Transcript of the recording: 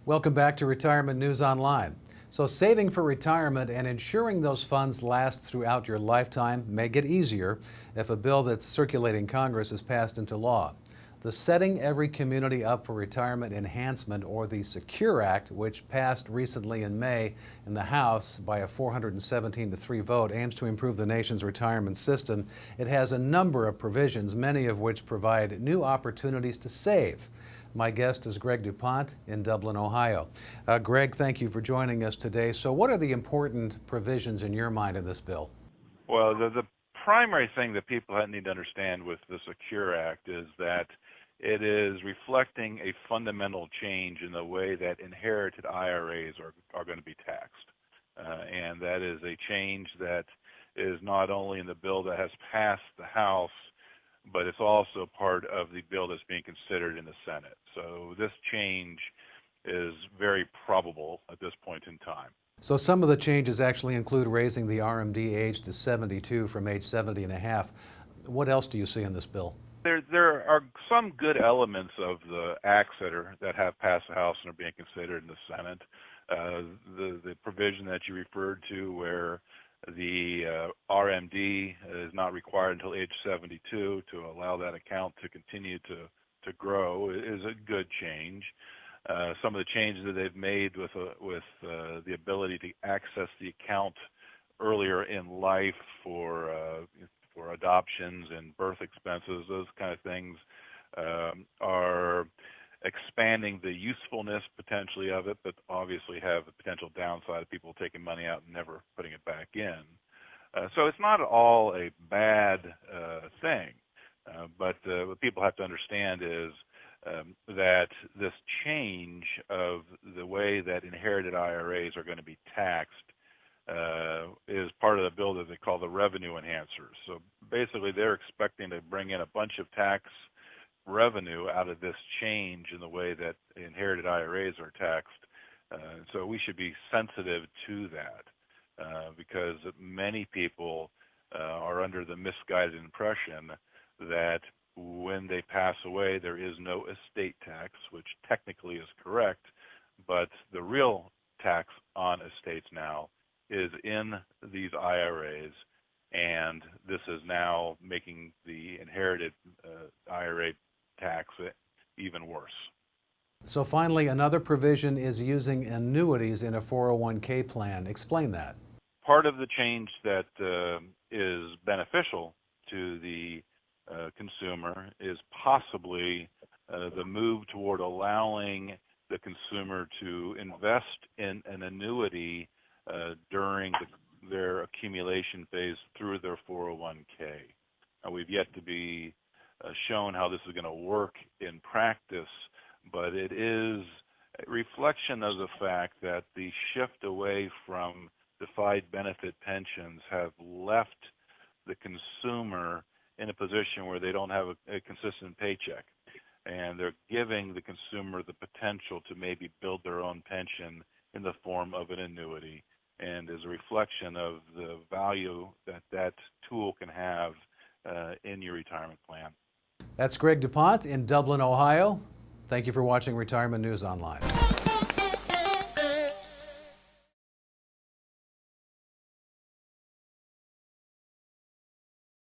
Welcome back to Retirement News Online. So saving for retirement and ensuring those funds last throughout your lifetime may get easier if a bill that's circulating Congress is passed into law. The Setting Every Community Up for Retirement Enhancement, or the SECURE Act, which passed recently in May in the House by a 417-3 vote, aims to improve the nation's retirement system. It has a number of provisions, many of which provide new opportunities to save. My guest is Greg DuPont in Dublin, Ohio. Greg, thank you for joining us today. So what are the important provisions in your mind in this bill? Well, the primary thing that people need to understand with the SECURE Act is that it is reflecting a fundamental change in the way that inherited IRAs are going to be taxed. And that is a change that is not only in the bill that has passed the House, but it's also part of the bill that's being considered in the Senate. So this change is very probable at this point in time. So some of the changes actually include raising the RMD age to 72 from age 70 and a half. What else do you see in this bill? There are some good elements of the acts that have passed the House and are being considered in the Senate. The provision that you referred to, where the RMD is not required until age 72 to allow that account to continue to grow, is a good change. Some of the changes that they've made with the ability to access the account earlier in life for adoptions and birth expenses, those kind of things, are expanding the usefulness potentially of it, but obviously have the potential downside of people taking money out and never putting it back in. So it's not all a bad thing, but what people have to understand is that this change of the way that inherited IRAs are going to be taxed is part of the bill that they call the revenue enhancers. So basically they're expecting to bring in a bunch of tax revenue out of this change in the way that inherited IRAs are taxed. So we should be sensitive to that because many people are under the misguided impression that when they pass away there is no estate tax, which technically is correct, but the real tax on estates now is in these IRAs, and this is now making the inherited IRA tax even worse. So finally, another provision is using annuities in a 401k plan. Explain that. Part of the change that is beneficial to the consumer is possibly the move toward allowing the consumer to invest in an annuity during their accumulation phase through their 401k. Now, we've yet to be shown how this is going to work in practice, but it is a reflection of the fact that the shift away from defined benefit pensions have left the consumer in a position where they don't have a consistent paycheck, and they're giving the consumer the potential to maybe build their own pension in the form of an annuity, and is a reflection of the value that tool can have in your retirement plan. That's Greg DuPont in Dublin, Ohio. Thank you for watching Retirement News Online.